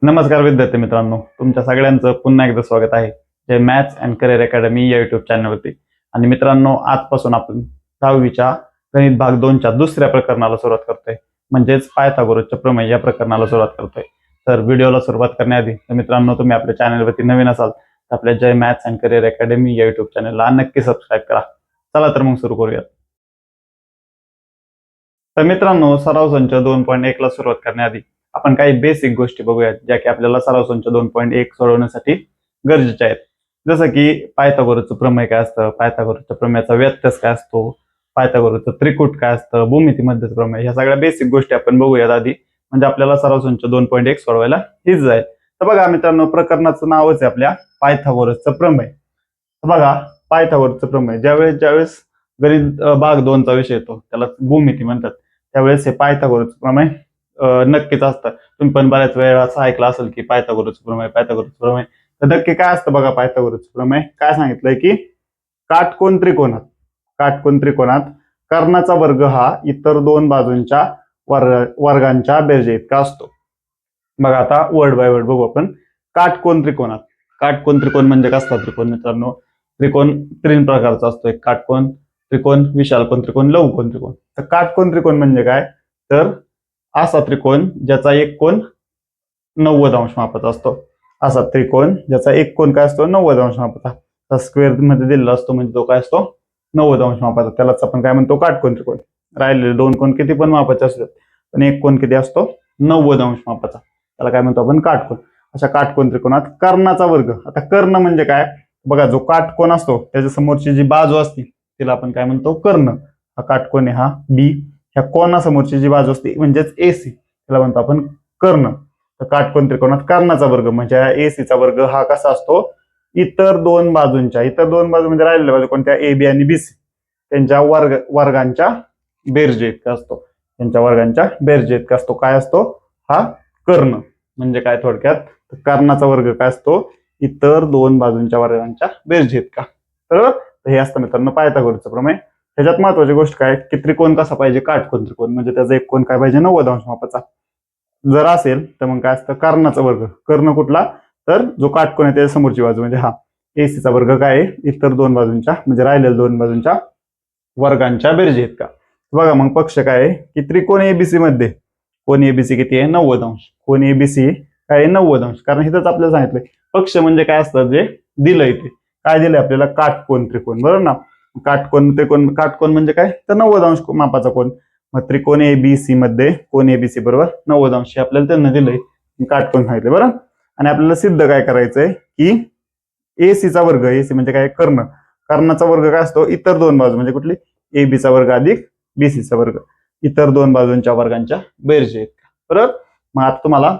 नमस्कार विद्यार्थी मित्रांनो, तुमच्या सगळ्यांचं पुन्हा एकदा स्वागत आहे जय मॅथ्स अँड करिअर अकॅडमी या युट्यूब चॅनलवरती. आणि मित्रांनो, आजपासून आपण 10वीच्या गणित भाग 2च्या दुसऱ्या प्रकरणाला सुरुवात करतोय, म्हणजेच पायथागोरसचे प्रमेय या प्रकरणाला सुरुवात करतोय. तर व्हिडिओला सुरुवात करण्याआधी मित्रांनो, तुम्ही आपल्या चॅनलवरती नवीन असाल तर आपल्या Jai maths and career academy या युट्यूब चॅनलला नक्की सबस्क्राईब करा. चला तर मग सुरू करूयात. तर मित्रांनो, सराव संच 2.1 ला सुरुवात करण्याआधी आपण काही बेसिक गोष्टी बघूयात ज्या की आपल्याला सराव संच 2.1 सोडवण्यासाठी गरजेच्या आहेत. जसं की पायथागोरसचं प्रमेय काय असतं, पायथागोरसच्या प्रमेयाचा व्यत्यास काय असतो, पायथागोरसचं त्रिकूट काय असतं, भूमितीमध्येच प्रमेय, ह्या सगळ्या बेसिक गोष्टी आपण बघूयात आधी, म्हणजे आपल्याला सराव संच 2.1 सोडवायला हीच जाईल. तर बघा मित्रांनो, प्रकरणाचं नावच आहे आपल्या पायथागोरसचं प्रमेय. बघा, पायथागोरसचं प्रमेय ज्यावेळेस गणित भाग 2चा विषय येतो त्याला भूमिती म्हणतात, त्यावेळेस हे पायथागोरसचं प्रमेय नक्कीच असतं. तुम्ही पण बऱ्याच वेळा असं ऐकलं असेल की पायथागोरसचं प्रमेय, पायथागोरसचं प्रमेय. तर नक्की काय असतं बघा, पायथागोरसचं प्रमेय काय सांगितलंय की काटकोन त्रिकोणात कर्णाचा वर्ग हा इतर दोन बाजूंच्या वर्गांच्या बेरजे इतका असतो. बघा, आता वर्ड बाय वर्ड बघू आपण. काटकोन त्रिकोण म्हणजे कसला त्रिकोण मित्रांनो? त्रिकोण 3 प्रकारचा असतो, एक काटकोन त्रिकोण, विशालकोन त्रिकोण, लघुकोन त्रिकोण. तर काटकोन त्रिकोण म्हणजे काय? तर असा त्रिकोण ज्याचा एक कोन 90 अंश मापाचा असतो. असा त्रिकोण ज्याचा एक कोन काय असतो? 90 अंश मापाचा. स्क्वेअर मध्ये दिलेला असतो, म्हणजे तो काय असतो? 90 अंश मापाचा. त्यालाच आपण काय म्हणतो? काटकोन त्रिकोण. राहिलेले दोन कोन किती पण मापाचे असतात, पण एक कोन किती असतो? 90 अंश मापाचा. त्याला काय म्हणतो आपण? काटकोन. अशा काटकोन त्रिकोणात कर्णाचा वर्ग. आता कर्ण म्हणजे काय? बघा, जो काटकोन असतो त्याच्या समोरची जी बाजू असते तिला आपण काय म्हणतो? कर्ण. हा काटकोन आहे, हा बी. ह्या कोणासमोरची जी बाजू असते म्हणजेच एसी, त्याला म्हणतो आपण कर्ण. तर काटकोन त्रिकोणात कर्णाचा वर्ग म्हणजे एसीचा वर्ग हा कसा असतो? इतर दोन बाजू म्हणजे राहिलेल्या बाजू कोणत्या? ए बी आणि बीसी, त्यांच्या वर्गांच्या बेरजे इतका असतो. त्यांच्या वर्गांच्या बेरजे इतका असतो. काय असतो? हा कर्ण. म्हणजे काय थोडक्यात? कर्णाचा वर्ग काय असतो? इतर दोन बाजूंच्या वर्गांच्या बेरजे इतका. तर हे असतं मित्रांनो पायथागोरसचं प्रमेय. ह्याच्यात महत्वाची गोष्ट काय की त्रिकोण कसा पाहिजे? काटकोन त्रिकोण. म्हणजे त्याचा एक कोन काय पाहिजे? 90 अंश मापाचा. जर असेल तर मग काय असतं? कर्णाचा वर्ग. कर्ण कुठला? तर जो काटकोन आहे त्याच्या समोरची बाजू म्हणजे हा एसीचा वर्ग काय आहे? इतर दोन बाजूंच्या म्हणजे राहिलेल्या दोन बाजूंच्या वर्गांच्या बेरजे इतका. बघा मग पक्ष काय आहे की त्रिकोण एबीसी मध्ये कोन एबीसी किती आहे? 90 अंश. कोन एबीसी काय आहे? 90 अंश. कारण इथंच आपल्याला सांगितलंय पक्ष म्हणजे काय असतं, जे दिलंय ते. काय दिलंय आपल्याला? काटकोन त्रिकोण, बरोबर ना? काटकोन म्हणजे काय? तर 90 अंश मापाचा कोन. मग त्रिकोण एबीसी मध्ये कोन एबीसी बरोबर 90 अंश आपल्याला त्यांना दिलंय, काटकोन सांगितले, बरं. आणि आपल्याला सिद्ध काय करायचंय की एसीचा वर्ग, एसी म्हणजे काय? कर्ण. कर्णाचा वर्ग काय असतो? इतर दोन बाजू म्हणजे कुठली? एबीचा वर्ग अधिक बीसीचा वर्ग, इतर दोन बाजूंच्या वर्गांच्या बेरजे इतका, बरोबर. मग आता तुम्हाला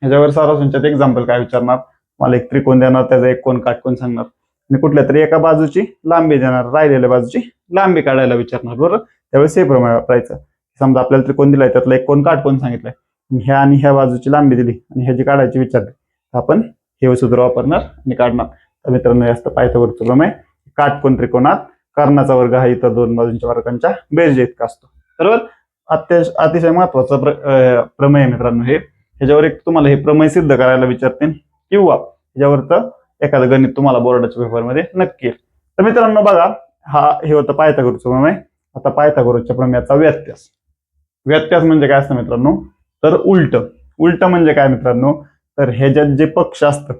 ह्याच्यावर सराव संचात एक्झाम्पल काय विचारणार? मला एक त्रिकोण देणार, त्याचा एक कोन काटकोन सांगणार आणि कुठल्या तरी एका बाजूची लांबी देणार, राहिलेल्या बाजूची लांबी काढायला विचारणार, बरोबर. त्यावेळेस हे प्रमेय वापरायचं. समजा आपल्याला त्रिकोण दिलाय, त्यातला एक कोन काटकोन सांगितलंय, ह्या आणि ह्या बाजूची लांबी दिली आणि ह्याची काढायची विचारली, आपण हे सूत्र वापरणार आणि काढणार. तर मित्रांनो, असतं पायथागोरसचं प्रमेय. काटकोन त्रिकोणात कर्णाचा वर्ग हा इतर दोन बाजूंच्या वर्गांच्या बेरजे इतका असतो, बरोबर. अतिशय महत्वाचं प्रमेय मित्रांनो हे. ह्याच्यावर एक तुम्हाला हे प्रमेय सिद्ध करायला विचारते किंवा ह्याच्यावरचं एखादं गणित तुम्हाला बोर्डाच्या पेपरमध्ये नक्की येईल. तर मित्रांनो बघा, हे होतं पायथागोरसचं प्रमेय. आता पायथागोरसच्या प्रमेयाचा व्यत्यास म्हणजे काय असतं मित्रांनो? तर उलट म्हणजे काय मित्रांनो? तर ह्याच्यात जे पक्ष असतं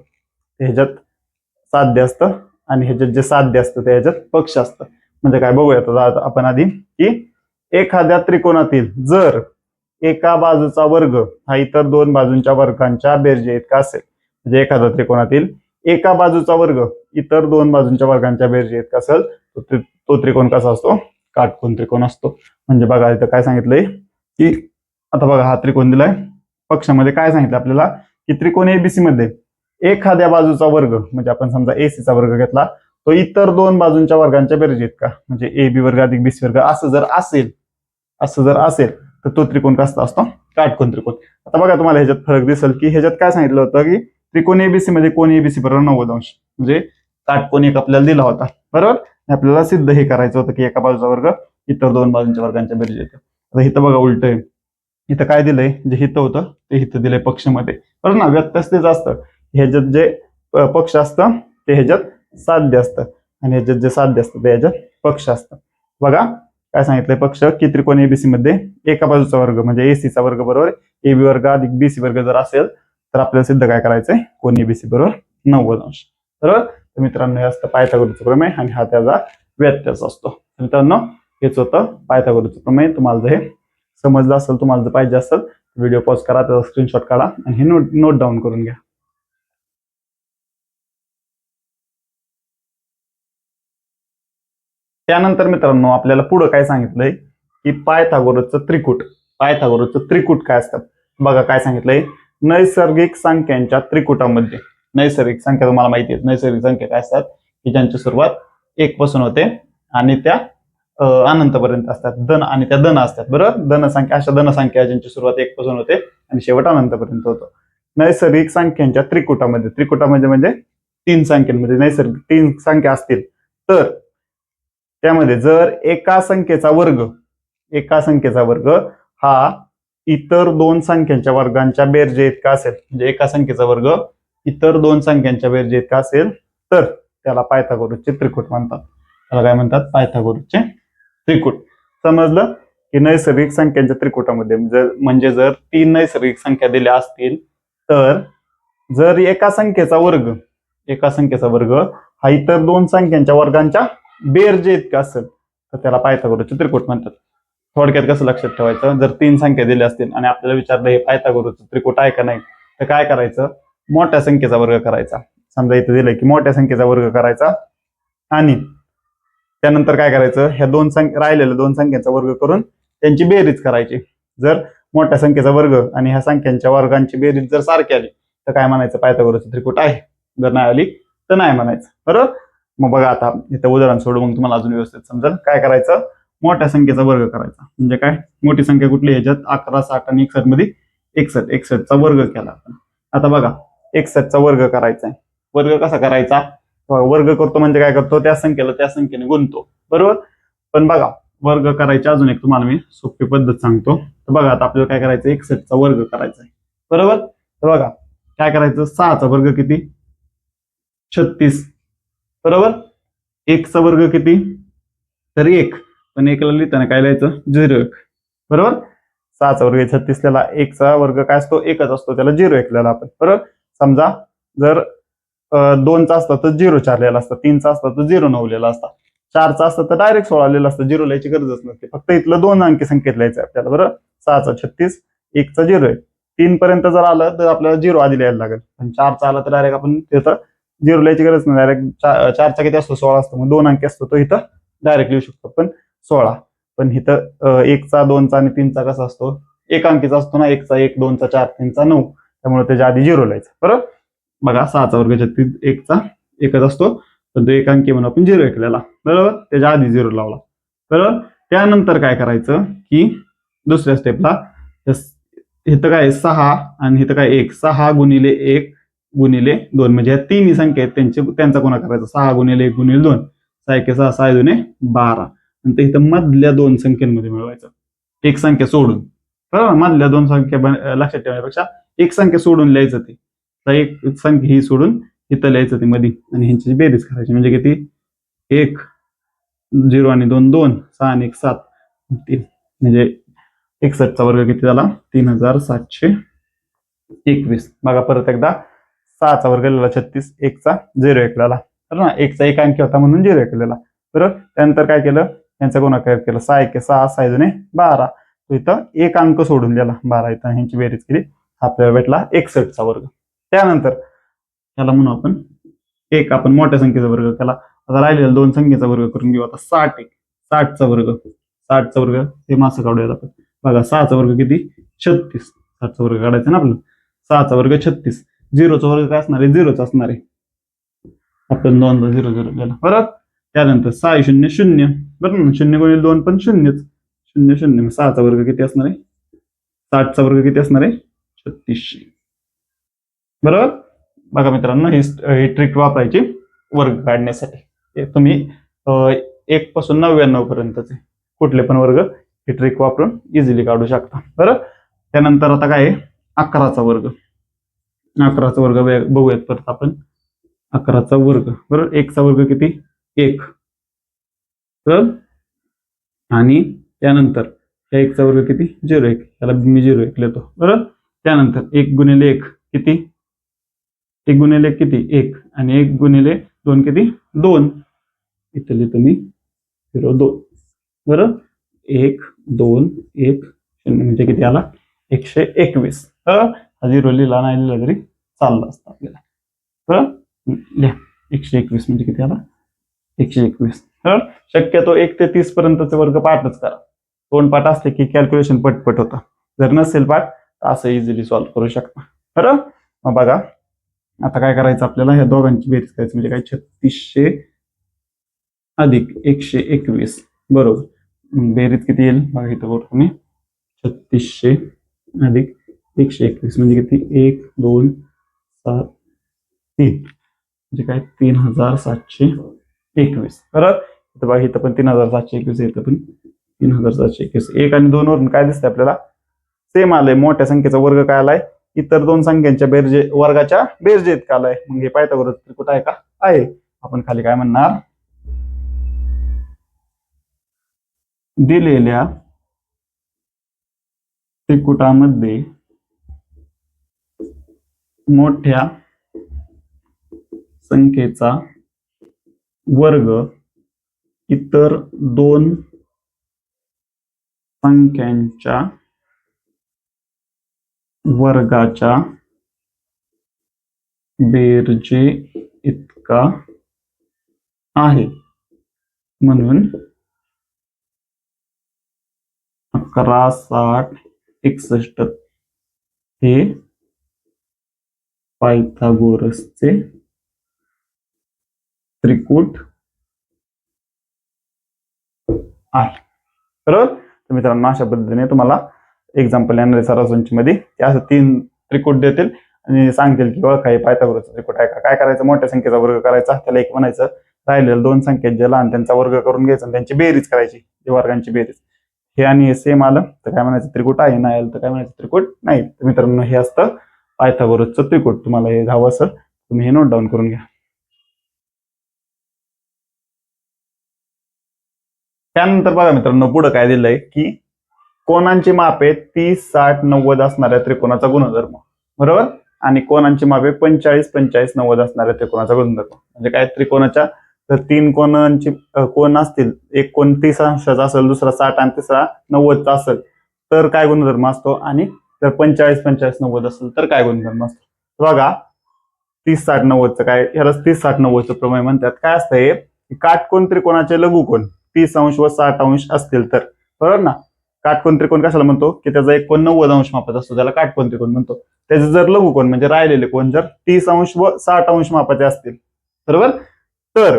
ह्याच्यात साध्य असतं आणि ह्याच्यात जे साध्य असतं ते ह्याच्यात पक्ष असतं. म्हणजे काय बघूयात आपण आधी की एखाद्या त्रिकोणातील जर एका बाजूचा वर्ग हा इतर दोन बाजूंच्या वर्गांच्या बेरजे इतका असेल, म्हणजे एखाद्या त्रिकोणातील एका बाजूचा वर्ग इतर दोन बाजूंच्या वर्गांच्या बेरजे इतका असेल, तो त्रिकोण कसा असतो? काटकोन त्रिकोण असतो. म्हणजे बघा इथं काय सांगितलंय की आता बघा, हा त्रिकोण दिलाय, पक्षामध्ये काय सांगितलं आपल्याला की त्रिकोण एबीसी मध्ये एखाद्या बाजूचा वर्ग म्हणजे आपण समजा एसीचा वर्ग घेतला, तो इतर दोन बाजूंच्या वर्गांच्या बेरजे इतका, म्हणजे ए बी वर्ग अधिक बीसी वर्ग असं जर असेल तर तो त्रिकोण कसा असतो? काटकोन त्रिकोण. आता बघा, तुम्हाला ह्याच्यात फरक दिसेल की ह्याच्यात काय सांगितलं होतं की त्रिकोण एबीसी मध्ये कोन एबीसी बरोबर 90 अंश, म्हणजे काटकोन एक आपल्याला दिला होता, बरोबर. आपल्याला सिद्ध हे करायचं होतं की एका बाजूचा वर्ग इतर दोन बाजूंच्या वर्गांच्या बेरजे इतका. आता इथं बघा उलट आहे. इथं काय दिलंय, जे हित होतं ते हित दिलंय पक्षमध्ये, बरोबर ना. व्यत्यस्त तेच असतं, ह्याच्यात जे पक्ष असतं ते ह्याच्यात साध्य असतं आणि ह्याच्यात जे साध्य असतं ते ह्याच्यात पक्ष असतं. बघा काय सांगितलंय, पक्ष की त्रिकोण एबीसी मध्ये एका बाजूचा वर्ग म्हणजे एसीचा वर्ग बरोबर एबी वर्ग अधिक बीसी वर्ग जर असेल तर आपल्याला सिद्ध काय करायचंय, कोन एबीसी बरोबर 90 अंश. बरोबर. तर मित्रांनो हे असतं पायथागोरसचं प्रमेय आणि हा त्याचा व्यत्यास असतो. मित्रांनो हेच होतं पायथागोरसचं प्रमेय. तुम्हाला जर हे समजलं असेल, तुम्हाला जर पाहिजे असेल व्हिडिओ पॉज करा, त्याचा स्क्रीनशॉट काढा आणि हे नोट डाऊन करून घ्या. त्यानंतर मित्रांनो आपल्याला पुढे काय सांगितलंय की पायथागोरसचं त्रिकूट. पायथागोरसचं त्रिकूट काय असतं बघा. काय सांगितलंय, नैसर्गिक संख्यांच्या त्रिकुटामध्ये, नैसर्गिक संख्या तुम्हाला माहिती आहे, नैसर्गिक संख्या काय असतात की ज्यांची सुरुवात 1 पासून होते आणि त्या अनंतपर्यंत असतात, धन आणि त्या धन असतात. बरोबर. धनसंख्या अशा धनसंख्या ज्यांची सुरुवात 1 पासून होते आणि शेवट अनंतपर्यंत होतो. नैसर्गिक संख्यांच्या त्रिकुटामध्ये, त्रिकुटामध्ये म्हणजे 3 संख्यांमध्ये नैसर्गिक 3 संख्या असतील तर त्यामध्ये जर एका संख्येचा वर्ग हा इतर 2 संख्यांच्या वर्गांच्या बेरजे इतका असेल, म्हणजे एका संख्येचा वर्ग इतर 2 संख्यांच्या बेरजे इतका असेल तर त्याला पायथागोरसचे त्रिकूट म्हणतात. त्याला काय म्हणतात, पायथागोरसचे त्रिकूट. समजलं की नैसर्गिक संख्यांच्या त्रिकुटामध्ये म्हणजे जर 3 नैसर्गिक संख्या दिल्या असतील तर जर एका संख्येचा वर्ग हा इतर 2 संख्यांच्या वर्गांच्या बेरजे इतका असेल तर त्याला पायथागोरसचे त्रिकूट म्हणतात. थोडक्यात कसं लक्षात ठेवायचं, जर 3 संख्या दिल्या असतील आणि आपल्याला विचारलं हे पायथागोरसचं त्रिकूट आहे का नाही, तर काय करायचं, मोठ्या संख्येचा वर्ग करायचा. समजा इथे दिलंय की मोठ्या संख्येचा वर्ग करायचा आणि त्यानंतर काय करायचं, ह्या राहिलेल्या 2 संख्यांचा वर्ग करून त्यांची बेरीज करायची. जर मोठ्या संख्येचा वर्ग आणि ह्या संख्यांच्या वर्गांची बेरीज जर सारखी आली तर काय म्हणायचं, पायथागोरसचं त्रिकूट आहे. जर नाही आली तर नाही म्हणायचं. बरोबर. मग बघा आता इथं उदाहरण सोडून मग तुम्हाला अजून व्यवस्थित समजेल. काय करायचं, मोठ्या संख्येचा वर्ग करायचा म्हणजे काय, मोठी संख्या कुठली, ह्याच्यात 11, 60 आणि 61 मध्ये 61चा वर्ग केला आपण. आता बघा 61चा वर्ग करायचा आहे. वर्ग कसा करायचा, वर्ग करतो म्हणजे काय करतो, त्या संख्येला त्या संख्येने गुणतो. बरोबर. पण बघा वर्ग करायची अजून एक तुम्हाला मी सोपी पद्धत सांगतो. तर बघा आता आपल्याला काय करायचं, 61चा वर्ग करायचा आहे. बरोबर. तर बघा काय करायचं, 6चा वर्ग किती, 36. बरोबर. 1चा वर्ग किती, तर 1, पण 1ला लिहिताना काय लिहायचं, 0 1. बरोबर. 6चा वर्ग 36 लिहिला, 1चा वर्ग काय असतो, 1च असतो, त्याला 0 1 लिहिला आपण. बरोबर. समजा जर 2चा असता तर 0 4 लिहिला असता, 3चा असता तर 0 9 लिहिला असता, 4चा असता तर डायरेक्ट 16 लिहिला असतं. 0 लिहायची गरजच नसते, फक्त इथलं 2 अंकी संख्येत लिहायचं आपल्याला. बरोबर. 6चा 36, 1चा 0 1. 3 पर्यंत जर आलं तर आपल्याला 0 आधी लिहायला लागेल, पण 4चा आला तर डायरेक्ट आपण तिथं 0 लिहायची गरज नाही, डायरेक्ट 4चा किती असतो, 16 असतो, मग 2 अंकी असतो तो इथं डायरेक्ट लिहू शकतो पण 16. पण इथं 1चा 2चा आणि 3चा कसा असतो, 1 अंकीचा असतो ना, 1चा 1, 2चा 4, 3चा 9, त्यामुळे त्याच्या आधी 0 लिहायचं. बरोबर. बघा 6चा वर्ग 36, 1चा 1च असतो, पण तो 1 अंकी म्हणून आपण 0 1 लिहिला. बरोबर. त्याच्या आधी 0 लावला. बरोबर. त्यानंतर काय करायचं की दुसऱ्या स्टेपला इथं काय 6 आणि इथं काय 1, 6 गुणिले 1 गुणिले 2 म्हणजे या तिन्ही संख्या आहेत त्यांचा गुणा करायचा. 6 गुणिले 1 गुणिले 2, 6 1 6, 6 2 12. नंतर इथं मधल्या 2 संख्यांमध्ये मिळवायचं, एक संख्या सोडून. बरोबर. मधल्या 2 संख्या लक्षात ठेवण्यापेक्षा एक संख्या सोडून लिहायचं, ते एक संख्या ही सोडून इथं लिहायचं ते मध्ये आणि ह्यांची बेरीज करायची म्हणजे किती, 1 0 आणि 2 2, 6 आणि 1 7, 3 म्हणजे 61चा वर्ग किती झाला, 3721. बघा परत एकदा 6चा वर्ग लिहिला 36, 1चा 0 1 लिहिला. तर ना 1चा 1 अंकी होता म्हणून 0 1 लिहिला. बरोबर. त्यानंतर काय केलं, यांचा गुणाकार केला, 6 1 6, 6 2 12. इथं 1 अंक सोडून दिला 12, इथं ह्यांची बेरीज केली, आपल्याला भेटला 61चा वर्ग. त्यानंतर त्याला म्हणू आपण मोठ्या संख्येचा वर्ग केला. आता राहिलेला 2 संख्येचा वर्ग करून घेऊ. आता 60चा वर्ग, 60चा वर्ग हे मासं काढूयात आपण. बघा 6चा वर्ग किती, 36. 60चा वर्ग काढायचा ना आपल्याला. 6चा वर्ग 36, 0चा वर्ग काय असणार आहे, 0च असणार आहे, आपण 2ला 0 0 लिहिला. बरोबर. त्यानंतर 6 0 0, बरोबर ना, 0 गुणिले 2 पण 0च, 0 0. मग 6चा वर्ग किती असणार आहे, 60चा वर्ग किती असणार आहे, 3600. बरोबर. बघा मित्रांनो ही ट्रिक वापरायची वर्ग काढण्यासाठी. तुम्ही 1 पासून 99 पर्यंतचे कुठले पण वर्ग ही ट्रिक वापरून इझिली काढू शकता. बरोबर. त्यानंतर आता काय आहे 11चा वर्ग. 11चा वर्ग बघूयात परत आपण. 11चा वर्ग बरोबर. 1चा वर्ग किती 1. तर आणि त्यानंतर ह्या 1चा वर्ग किती 0,1. त्याला मी 0,1 लिहितो बरोबर. त्यानंतर 1 गुणिले 1 किती 1 गुणिले 1 किती 1 आणि 1 गुणिले 2 किती 2. इथे लिहितो मी 0,2 बरोबर. 1 2 1 0 म्हणजे किती आला 121. हा 0 लिहिला नाही लिहिला तरी चाललं असतं आपल्याला बरोबर. लिहा 121 म्हणजे किती आला 121. तर शक्यतो 1 ते 30 पर्यंतचे वर्ग पाठच करा. 2 पाठ असले की कॅल्क्युलेशन पटपट होतं. जर नसेल पाठ तर असं इझिली सॉल्व्ह करू शकता बरं. मग बघा आता काय करायचं आपल्याला ह्या दोघांची बेरीज करायची म्हणजे काय 3600 अधिक 121 बरोबर. बेरीज किती येईल बघा इथं बरोबर तुम्ही 3600 अधिक 121 म्हणजे किती 1 2 7 3 म्हणजे काय 3721 बरोबर. इथं बघा इथं पण 3721 इथं पण 3721. 1 आणि 2 वरून काय दिसतंय आपल्याला सेम आलंय. मोठ्या संख्येचा वर्ग काय आलाय इतर दोन संख्यांच्या वर्गाच्या बेरजे इतका आलाय. मग हे पायथागोरस त्रिकुट आहे का आहे. आपण खाली काय म्हणणार दिलेल्या त्रिकुटामध्ये मोठ्या संख्येचा वर्ग इतर दोन संख्यांच्या वर्गाच्या बेरजे इतका आहे. म्हणून 11 60 61 हे पायथागोरसचे त्रिकुट आहे बरोबर. तर मित्रांनो अशा पद्धतीने तुम्हाला एक्झाम्पल येणार सरासरी मध्ये ते असं 3 त्रिकुट देतील आणि सांगतील की ओळखा हे पायथागोरसचा त्रिकुट आहे का. काय करायचं मोठ्या संख्येचा वर्ग करायचा त्याला 1 म्हणायचं. राहिलेलं दोन संख्येत जे लहान त्यांचा वर्ग करून घ्यायचा आणि त्यांची बेरीज करायची वर्गांची बेरीज. हे आणि हे सेम आलं तर काय म्हणायचं त्रिकुट आहे. नाही आलं तर काय म्हणायचं त्रिकुट नाही. तर मित्रांनो हे असतं पायथागोरसचं त्रिकुट. तुम्हाला हे हवं असेल तुम्ही हे नोट डाऊन करून घ्या. त्यानंतर बघा मित्रांनो पुढे काय दिलंय की कोणांची मापे 30 60 90 असणाऱ्या त्रिकोणाचा गुणधर्म बरोबर. आणि कोणांची मापे 45 45 90 असणाऱ्या त्रिकोणाचा गुणधर्म म्हणजे काय त्रिकोणाच्या तर 3 कोणांची कोण असतील. एक कोण 30 अंशाचा असेल दुसरा 60 आणि तिसरा 90चा असेल तर काय गुणधर्म असतो. आणि जर 45 45 90 असेल तर काय गुणधर्म असतो. बघा 30 60 90चं काय ह्याला 30 60 90चं प्रमेय म्हणतात. काय असतं हे काटकोन त्रिकोणाचे लघुकोन 30 अंश व 60 अंश असतील तर बरोबर ना. काटकोन त्रिकोण कशाला म्हणतो की त्याचा एक कोन 90 अंश मापाचा असतो त्याला काटकोन त्रिकोण म्हणतो. त्याचे जर लघुकोन म्हणजे राहिलेले कोण जर 30 अंश व 60 अंश मापाचे असतील बरोबर तर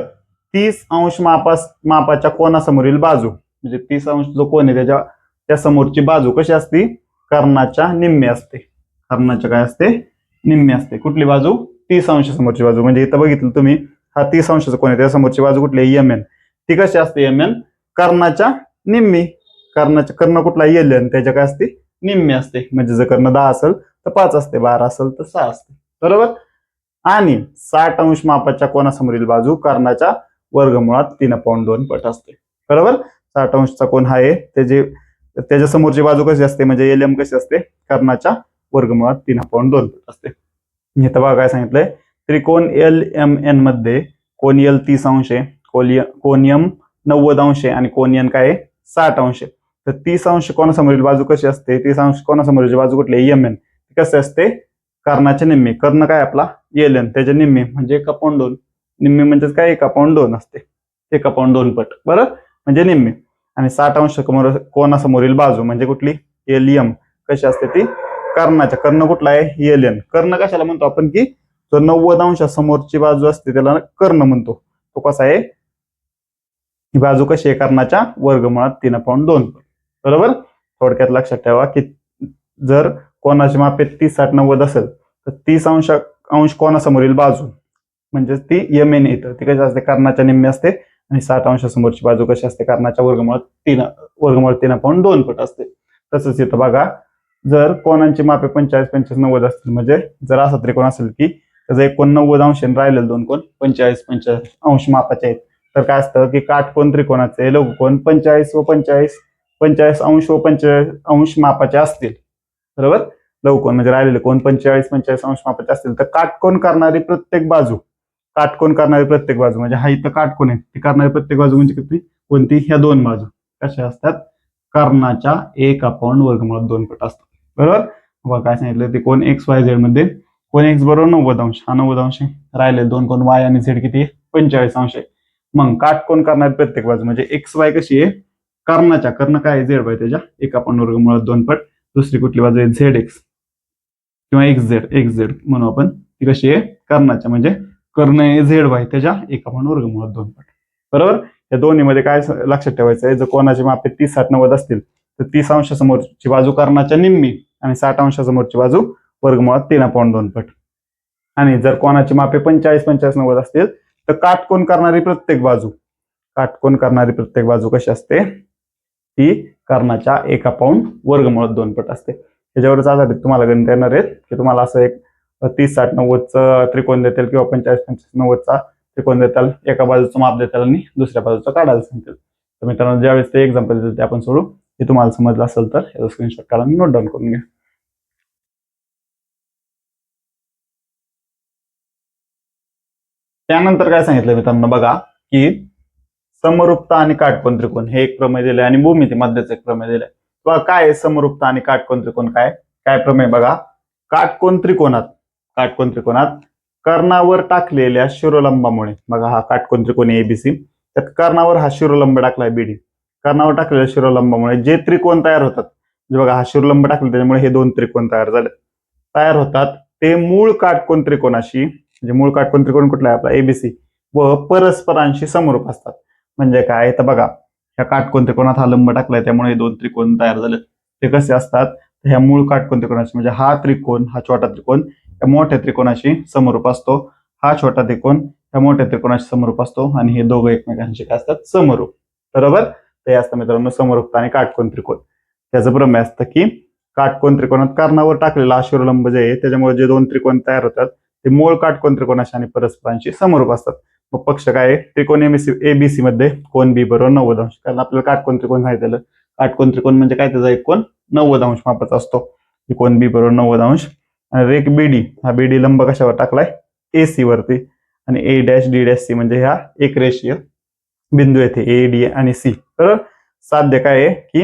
30 अंश मापाच्या कोणासमोरील बाजू म्हणजे 30 अंश जो कोण आहे त्या समोरची बाजू कशी असते कर्णाच्या निम्मे असते. कर्णाच्या काय असते निम्मे असते. कुठली बाजू 30 अंश समोरची बाजू म्हणजे इथं बघितलं तुम्ही हा 30 अंशाचा कोण आहे त्या समोरची बाजू कुठली आहे एम एन. ती कशी असते एम एन कर्णाच्या निम्मी. कर्ण कुठला एल त्याच्या काय असते निम्मे असते. म्हणजे जर कर्ण 10 असेल तर 5 असते 12 असेल तर 6 असते बरोबर. आणि 60 अंश मापाच्या कोणासमोरील बाजू कर्णाच्या वर्गमुळात 3/2 पट असते बरोबर. 60 अंशचा कोण आहे त्याच्या समोरची बाजू कशी असते म्हणजे एल एम कशी असते कर्णाच्या वर्गमुळात 3/2 पट असते. इथं बघा काय सांगितलंय त्रिकोण एल एम एन मध्ये कोण एल 30 अंश आहे कोण एम 90 अंश आहे आणि कोण एन काय 60 अंश आहे. तर 30 अंश कोणासमोरील बाजू कशी असते 30 अंश कोणासमोरील बाजू कुठली एम एन कसे असते कर्णाचे निम्मे. कर्ण काय आपला एल एन त्याचे निम्मे म्हणजे 1/2 निम्मे म्हणजे काय 1/2 असते 1/2 पट बरोबर म्हणजे निम्मे. आणि 60 अंश कोणासमोरील बाजू म्हणजे कुठली एल एम कशी असते ती कर्णाच्या. कर्ण कुठला आहे एल एन. कर्ण कशाला म्हणतो आपण की जो 90 अंशासमोरची बाजू असते त्याला कर्ण म्हणतो. तो कसा आहे ही बाजू कशी आहे कर्णाच्या वर्गमुळात 3/2 बरोबर. थोडक्यात लक्षात ठेवा की जर कोणाची मापे 30 60 90 असेल तर 30 अंश कोणासमोरील बाजू म्हणजे ती एम एन येतं ती कशी असते कर्णाच्या निम्मे असते. आणि 60 अंशासमोरची बाजू कशी असते कर्णाच्या वर्गमुळात 3/2 पट असते. तसंच इथं बघा जर कोणांची मापे 45 45 90 असतील, म्हणजे जर असा त्रिकोण असेल की त्याचा एक कोण 90 अंश आणि राहिलेले दोन कोण 45 45 अंश मापाचे आहेत, तर काय असतं की काटकोन त्रिकोणाचे लघुकोन 45 व 45 45 अंश व 45 अंश मापाचे असतील, बरोबर. लघुकोन म्हणजे राहिलेले कोण 45 45 अंश मापाचे असतील, तर काटकोन करणारी प्रत्येक बाजू, काटकोन करणारी प्रत्येक बाजू म्हणजे हा इथं काटकोन आहे, ती करणारी प्रत्येक बाजू म्हणजे किती, कोणती, ह्या दोन बाजू कशा असतात, कर्णाच्या 1/2 पट असतात, बरोबर. बघा काय सांगितलं ते कोण एक्स वाय झेड मध्ये कोण एक्स बरोबर 90 अंश, हा 90 अंश आहे, राहिले दोन कोण वाय आणि झेड किती 45 अंश आहे. मग काटकोन करणारी प्रत्येक बाजू म्हणजे एक्स वाय कशी आहे, कर्णाच्या, कर्ण काय झेड बाय त्याच्या 1/2 पट, दुसरी कुठली बाजू आहे झेड एक्स किंवा एक्स झेड म्हणू आपण, ती कशी आहे कर्णाच्या, म्हणजे कर्ण आहे झेड बाय त्याच्या 1/2 पट, बरोबर. या दोन्हीमध्ये काय लक्षात ठेवायचं आहे, जर कोणाचे मापे 30 60 90 असतील तर 30 अंशासमोरची बाजू कर्णाच्या निम्मी आणि 60 अंशासमोरची बाजू वर्गमुळात 3/2 पट. आणि जर कोणाची मापे 45 45 90 असतील तर काटकोन करणारी प्रत्येक बाजू, काटकोन करणारी प्रत्येक बाजू कशी असते, ती कर्णाच्या 1/2 पट असते. त्याच्यावरच आधारित तुम्हाला गणित येणार आहेत की तुम्हाला असं एक 30 60 90चा त्रिकोण देतील किंवा 45 45 90चा त्रिकोण देताल, एका बाजूचं माप देताल आणि दुसऱ्या बाजूचं काढायला सांगतील. तर मित्रांनो ज्यावेळेस ते एक्झाम्पल देतील ते आपण सोडू. हे तुम्हाला समजलं असेल तर याचा स्क्रीनशॉट काढा आणि नोट डाऊन करून घ्या. त्यानंतर काय सांगितलं मित्रांनो बघा की समरूपता आणि काटकोन त्रिकोण हे एक प्रमेय दिले आणि भूमिती मध्याचं एक प्रमेय दिले. बघा काय समरूपता आणि काटकोन त्रिकोण, काय काय प्रमेय बघा. काटकोन त्रिकोणात कर्णावर टाकलेल्या शिरोलंबामुळे, बघा हा काटकोन त्रिकोण एबीसी, त्यात कर्णावर हा शिरोलंब टाकलाय बीडी, कर्णावर टाकलेल्या शिरोलंबामुळे जे त्रिकोण तयार होतात, म्हणजे बघा हा शिरोलंब टाकले त्याच्यामुळे हे दोन त्रिकोण तयार होतात, ते मूळ काटकोन त्रिकोणाशी, म्हणजे मूळ काटकोन त्रिकोण कुठला आहे आपला एबीसी, व परस्परांशी समरूप असतात. म्हणजे काय तर बघा ह्या काटकोन त्रिकोणात हा लंब टाकलाय त्यामुळे हे दोन त्रिकोण तयार झाले. ते कसे असतात, ह्या मूळ काटकोन त्रिकोणाशी, म्हणजे हा त्रिकोण, हा छोटा त्रिकोण या मोठ्या त्रिकोणाशी समरूप असतो, हा छोटा त्रिकोण या मोठ्या त्रिकोणाशी समरूप असतो आणि हे दोघं एकमेकांशी काय असतात, समरूप, बरोबर. ते असतं मित्रांनो समरूपता आणि काटकोन त्रिकोण. त्याचं प्रमेय असतं की काटकोन त्रिकोणात कर्णावर टाकलेला शिरोलंब जे आहे त्याच्यामुळे जे दोन त्रिकोण तयार होतात ते मूळ काटकोन त्रिकोणाशी आणि परस्परांशी समरूप असतात. मग पक्ष काय आहे, त्रिकोण एबीसी मध्ये कोण बी बरोबर 90 अंश, कारण आपल्याला काटकोन त्रिकोण सांगितलेलं, काटकोन त्रिकोण म्हणजे काय, त्याचा एक कोण 90 अंश मापाचा असतो, कोण बी बरोबर 90 अंश. आणि रेख बीडी, हा बीडी लंब कशावर टाकलाय, एसी वरती, आणि A dash D dash C म्हणजे ह्या एक रेषीय बिंदू येथे ए डी आणि सी. तर साध्य काय आहे की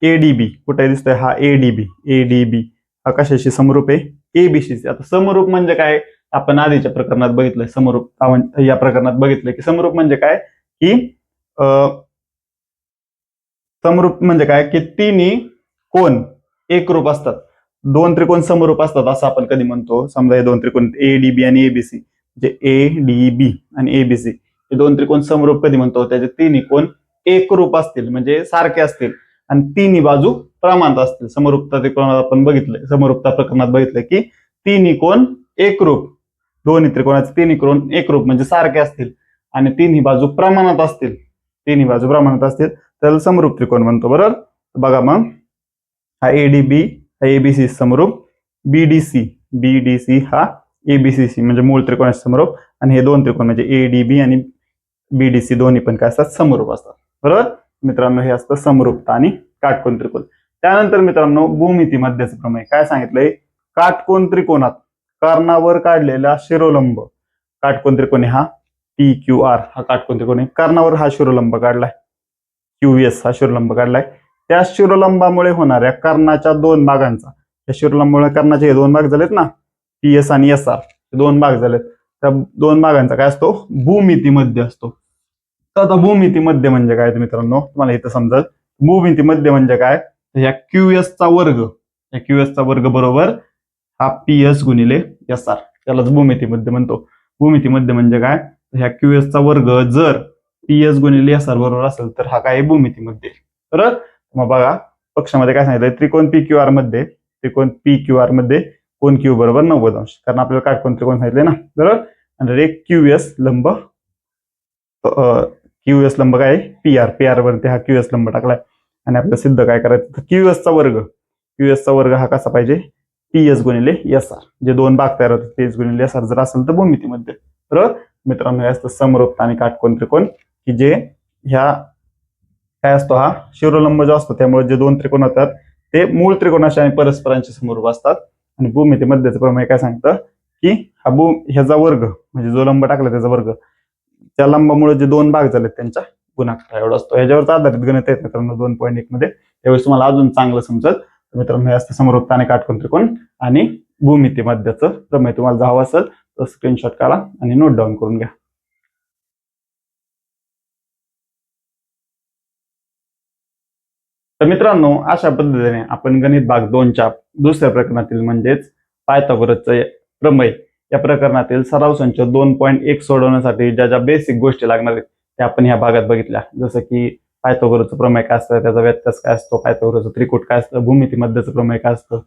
एडीबी कुठे दिसतोय, हा एडीबी हा कशाशी समरूप आहे, एबीसी. आता समरूप म्हणजे काय, आपण आधीच्या प्रकरणात बघितलंय, समरूप या प्रकरणात बघितलंय की समरूप म्हणजे काय की समरूप म्हणजे काय की तिन्ही कोण एकरूप असतात, दोन त्रिकोण समरूप असतात असं आपण कधी म्हणतो. समजा हे दोन त्रिकोण एडीबी आणि एबीसी, म्हणजे एडीबी आणि एबीसी हे दोन त्रिकोण समरूप कधी म्हणतो, त्याचे तिन्ही कोण एकरूप असतील म्हणजे सारखे असतील आणि तिन्ही बाजू प्रमाणात असतील. समरूपता त्रिकोणात आपण बघितलंय, समरूपता प्रकरणात बघितलंय की तिन्ही कोण एकरूप, दोन्ही त्रिकोणाचे तिन्ही कोण एकरूप म्हणजे सारखे असतील आणि तिन्ही बाजू प्रमाणात असतील, त्याला समरूप त्रिकोण म्हणतो, बरोबर. बघा मग हा एडीबी हा एबीसी समरूप, बीडीसी हा एबीसीसी म्हणजे मूळ त्रिकोणाशी समरूप, आणि हे दोन त्रिकोण म्हणजे एडीबी आणि बीडीसी दोन्ही पण काय असतात, समरूप असतात, बरोबर. मित्रांनो हे असतं समरूपता आणि काटकोन त्रिकोण. त्यानंतर मित्रांनो भूमिती मध्याचं प्रमेय काय सांगितलंय, काटकोन त्रिकोणात कर्णावर काढलेला शिरोलंब, काटकोन त्रिकोण हा पी क्यू आर हा काटकोन त्रिकोण आहे, कर्णावर हा शिरोलंब काढलाय, क्यूएस हा शिरोलंब काढलाय, त्या शिरोलंबामुळे होणाऱ्या कर्णाच्या दोन भागांचा, त्या शिरोलंबामुळे कर्णाचे हे दोन भाग झालेत ना, पी एस आणि एस आर दोन भाग झालेत, त्या दोन भागांचा काय असतो, भूमिती मध्य असतो. तर आता भूमिती मध्य म्हणजे काय मित्रांनो, तुम्हाला इथं समजत, भूमिती मध्य म्हणजे काय, ह्या क्यूएस चा वर्ग बरोबर हा पी एस गुणिले एस आर, त्यालाच भूमिती मध्य म्हणतो. भूमिती मध्य म्हणजे काय, ह्या क्यूएस चा वर्ग जर पी एस गुणिले एस आर बरोबर असेल तर हा काय भूमिती मध्ये, बरोबर. मग बघा पक्षामध्ये काय सांगितलंय, त्रिकोण पी क्यू आर मध्ये कोण क्यू बरोबर 90 अंश, कारण आपल्याला काटकोन त्रिकोण सांगितले ना, बरोबर. आणि रेख क्यूएस लंब काय पी आर वरती हा क्यूएस लंब टाकलाय आणि आपल्याला सिद्ध काय करायचं, क्यूएस चा वर्ग QS चा वर्ग हा कसा पाहिजे, PS गुणिले SR. जे दोन भाग तयार होतात PS गुणिले SR जर असेल तर भूमितीमध्ये. तर मित्रांनो हे असतं समरूपता आणि काटकोन त्रिकोण, की जे ह्या काय असतो, हा शिरोलंब जो असतो, त्यामुळे जे दोन त्रिकोण होतात ते मूळ त्रिकोणाशी आणि परस्परांशी समरूप असतात. आणि भूमिती मध्यचं प्रमेय काय सांगतं, की हा ह्याचा वर्ग म्हणजे जो लंब टाकला त्याचा वर्ग, त्या लंबामुळे जे दोन भाग झाले त्यांच्या गुणाकार एवढा असतो. याच्यावरच आधारित गणित आहेत मित्रांनो 2.1 मध्ये. त्यावेळेस तुम्हाला अजून चांगलं समजत. मित्रांनो हे असतं समरूपता आणि काटकोन त्रिकोण आणि भूमिती मध्यचं प्रमेय. तुम्हाला जर हवं असेल तर स्क्रीनशॉट काढा आणि नोट डाऊन करून घ्या. तर मित्रांनो अशा पद्धतीने आपण गणित भाग 2च्या दुसऱ्या प्रकरणातील म्हणजेच पायथागोरसचे प्रमेय या प्रकरणातील सराव संच 2.1 सोडवण्यासाठी ज्या ज्या बेसिक गोष्टी लागणार आहेत त्या आपण ह्या भागात बघितल्या. जसं की पायथागोरसचं प्रमेय काय असतं, त्याचा व्यत्यास काय असतो, पायथागोरसचं त्रिकूट काय असतं, भूमिती मध्यचं प्रमेय काय असतं,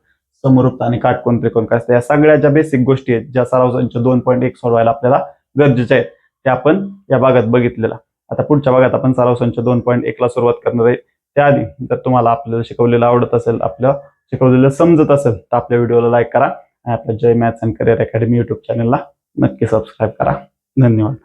समरूपता आणि काटकोन त्रिकोण काय असतं, या सगळ्या ज्या बेसिक गोष्टी आहेत ज्या सराव संच 2.1 सोडवायला आपल्याला गरजेच्या आहेत त्या आपण या भागात बघितलेला. आता पुढच्या भागात आपण सराव संच 2.1 ला सुरुवात करणार आहे. त्याआधी जर तुम्हाला आपल्याला शिकवलेलं आवडत असेल, आपलं शिकवलेलं समजत असेल तर आपल्या व्हिडिओला लाईक करा आणि आपल्या Jai maths and career academy YouTube चॅनलला नक्की सबस्क्राईब करा. धन्यवाद.